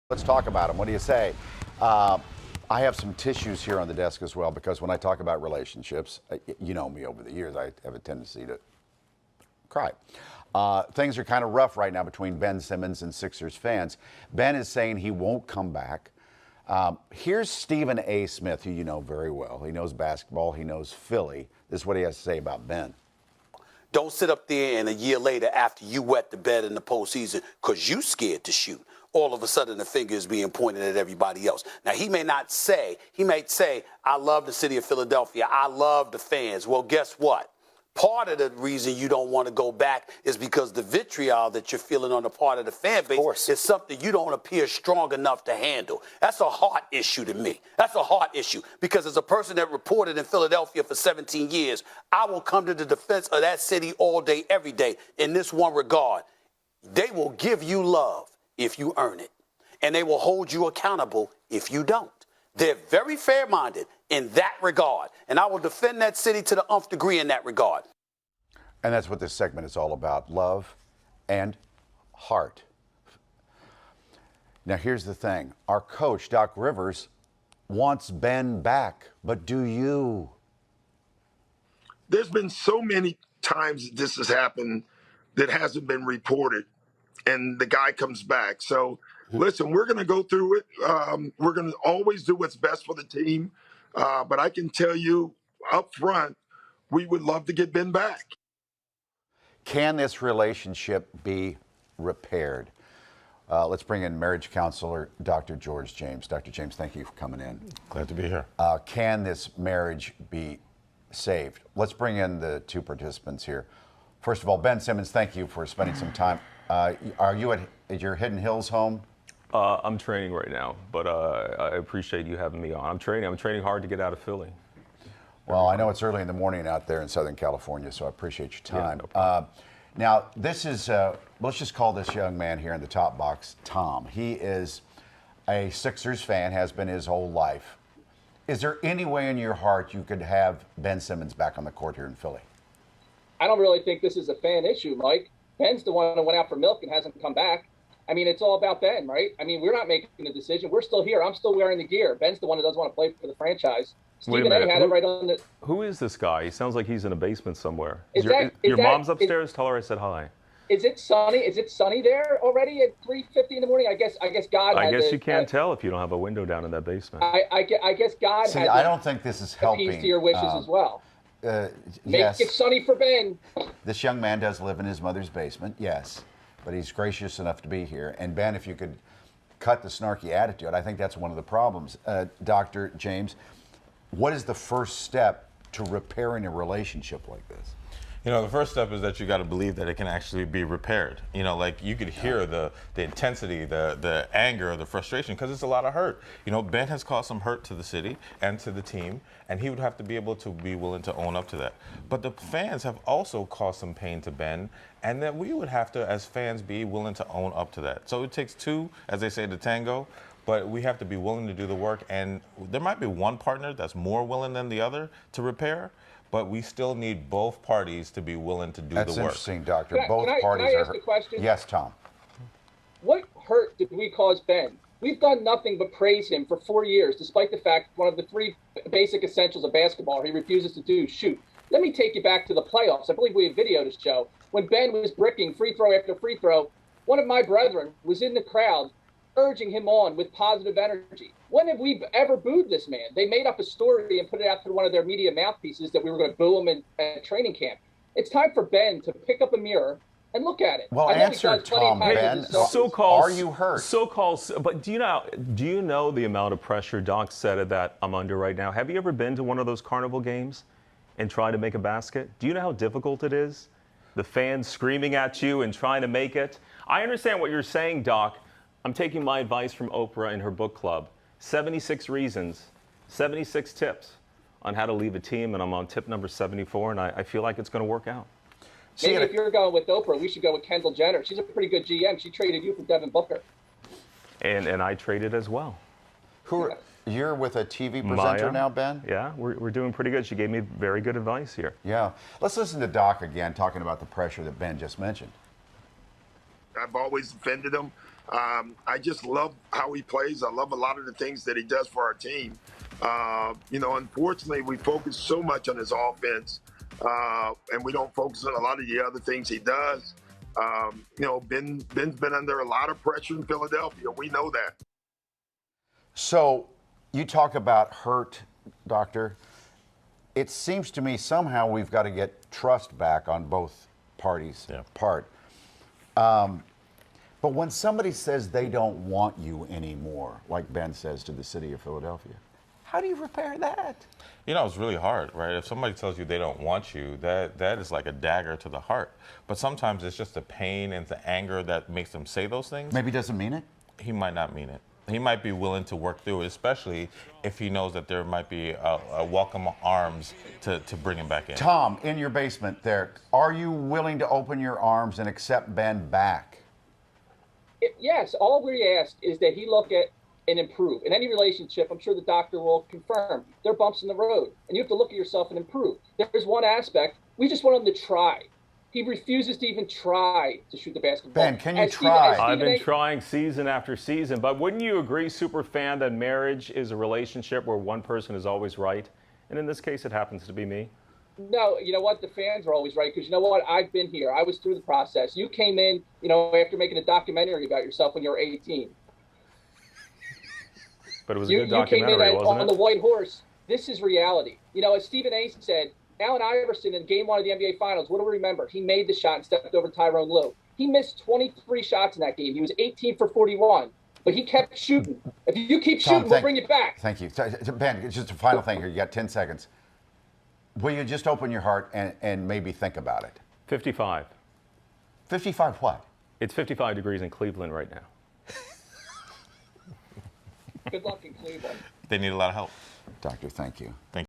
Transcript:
Let's talk about them. What do you say? Uh, I have some tissues here on the desk as well because when I talk about relationships, you know me over the years, I have a tendency to cry. Things are kind of rough right now between Ben Simmons and Sixers fans. Ben is saying he won't come back. Here's Stephen A. Smith, who you know very well. He knows basketball, he knows Philly. This is what he has to say about Ben. Don't sit up there and a year later after you wet the bed in the postseason because you scared to shoot. All of a sudden the finger is being pointed at everybody else. Now he may say, I love the city of Philadelphia. I love the fans. Well, guess what? Part of the reason you don't want to go back is because the vitriol that you're feeling on the part of the fan base is something you don't appear strong enough to handle. That's a heart issue to me. That's a heart issue because as a person that reported in Philadelphia for 17 years, I will come to the defense of that city all day, every day in this one regard. They will give you love if you earn it, and they will hold you accountable if you don't. They're very fair-minded in that regard, and I will defend that city to the nth degree in that regard. And that's what this segment is all about, love and heart. Now, here's the thing. Our coach, Doc Rivers, wants Ben back, but do you? There's been so many times that this has happened that hasn't been reported, and the guy comes back. So, listen, we're going to go through it. We're going to always do what's best for the team. But I can tell you up front, we would love to get Ben back. Can this relationship be repaired? Let's bring in marriage counselor Dr. George James. Dr. James, thank you for coming in. Glad to be here. Can this marriage be saved? Let's bring in the two participants here. First of all, Ben Simmons, thank you for spending some time. Are you at your Hidden Hills home? I'm training right now, but I appreciate you having me on. I'm training hard to get out of Philly. Well, I know it's early in the morning out there in Southern California, so I appreciate your time. Yeah, no problem. Now, this is, let's just call this young man here in the top box Tom. He is a Sixers fan, has been his whole life. Is there any way in your heart you could have Ben Simmons back on the court here in Philly? I don't really think this is a fan issue, Mike. Ben's the one that went out for milk and hasn't come back. I mean, it's all about Ben, right? I mean, we're not making the decision. We're still here. I'm still wearing the gear. Ben's the one that doesn't want to play for the franchise. Stephen A. had it right on the... Who is this guy? He sounds like he's in a basement somewhere. Is your mom's upstairs? Tell her I said hi. Is it sunny? Is it sunny there already at 3:50 in the morning? I guess God. I guess you can't tell if you don't have a window down in that basement. I guess God. See, I don't think this is helping. Appease to your wishes as well. Yes. Make it sunny for Ben. This young man does live in his mother's basement, yes, but he's gracious enough to be here. And Ben, if you could cut the snarky attitude, I think that's one of the problems. Dr. James, what is the first step to repairing a relationship like this? You know, the first step is that you got to believe that it can actually be repaired. You know, like you could hear the intensity, the anger, the frustration, because it's a lot of hurt. You know, Ben has caused some hurt to the city and to the team, and he would have to be able to be willing to own up to that. But the fans have also caused some pain to Ben, and that we would have to, as fans, be willing to own up to that. So it takes two, as they say, to tango. But we have to be willing to do the work, and there might be one partner that's more willing than the other to repair, but we still need both parties to be willing to do the work. That's interesting, Doctor. Can I ask a question? Yes, Tom. What hurt did we cause Ben? We've done nothing but praise him for 4 years, despite the fact one of the three basic essentials of basketball he refuses to do, shoot. Let me take you back to the playoffs. I believe we have video to show. When Ben was bricking free throw after free throw, one of my brethren was in the crowd urging him on with positive energy. When have we ever booed this man? They made up a story and put it out to one of their media mouthpieces that we were going to boo him at training camp. It's time for Ben to pick up a mirror and look at it. Well, answer, Tom, Ben. Are you hurt? But do you know the amount of pressure Doc said that I'm under right now? Have you ever been to one of those carnival games and tried to make a basket? Do you know how difficult it is? The fans screaming at you and trying to make it. I understand what you're saying, Doc. I'm taking my advice from Oprah in her book club. 76 reasons, 76 tips on how to leave a team, and I'm on tip number 74, and I feel like it's going to work out. Maybe if you're going with Oprah, we should go with Kendall Jenner. She's a pretty good GM. She traded you for Devin Booker. And I traded as well. You're with a TV presenter Maya, now, Ben? Yeah, we're doing pretty good. She gave me very good advice here. Yeah. Let's listen to Doc again talking about the pressure that Ben just mentioned. I've always defended him. I just love how he plays. I love a lot of the things that he does for our team. Unfortunately, we focus so much on his offense, and we don't focus on a lot of the other things he does. Ben's been under a lot of pressure in Philadelphia. We know that. So you talk about hurt, Doctor. It seems to me somehow we've got to get trust back on both parties' part. But when somebody says they don't want you anymore, like Ben says to the city of Philadelphia, how do you repair that? You know, it's really hard, right? If somebody tells you they don't want you, that is like a dagger to the heart. But sometimes it's just the pain and the anger that makes them say those things. Maybe he doesn't mean it. He might not mean it. He might be willing to work through it, especially if he knows that there might be a welcome arms to bring him back in. Tom, in your basement there, are you willing to open your arms and accept Ben back? Yes, all we ask is that he look at and improve. In any relationship, I'm sure the doctor will confirm, there are bumps in the road, and you have to look at yourself and improve. There's one aspect, we just want him to try. He refuses to even try to shoot the basketball. Ben, can you try? I've been trying season after season, but wouldn't you agree, Superfan, that marriage is a relationship where one person is always right? And in this case, it happens to be me. No, you know what? The fans are always right, because you know what? I've been here. I was through the process. You came in, after making a documentary about yourself when you were 18. But it was a good documentary, wasn't it? On the white horse. This is reality. As Stephen A. said, Allen Iverson in Game 1 of the NBA Finals, what do we remember? He made the shot and stepped over Tyrone Lue. He missed 23 shots in that game. He was 18 for 41, but he kept shooting. If you keep shooting, we'll bring it back. Thank you. Ben, just a final thing here. You got 10 seconds. Will you just open your heart and maybe think about it? 55. 55 what? It's 55 degrees in Cleveland right now. Good luck in Cleveland. They need a lot of help. Doctor, thank you. Thank you.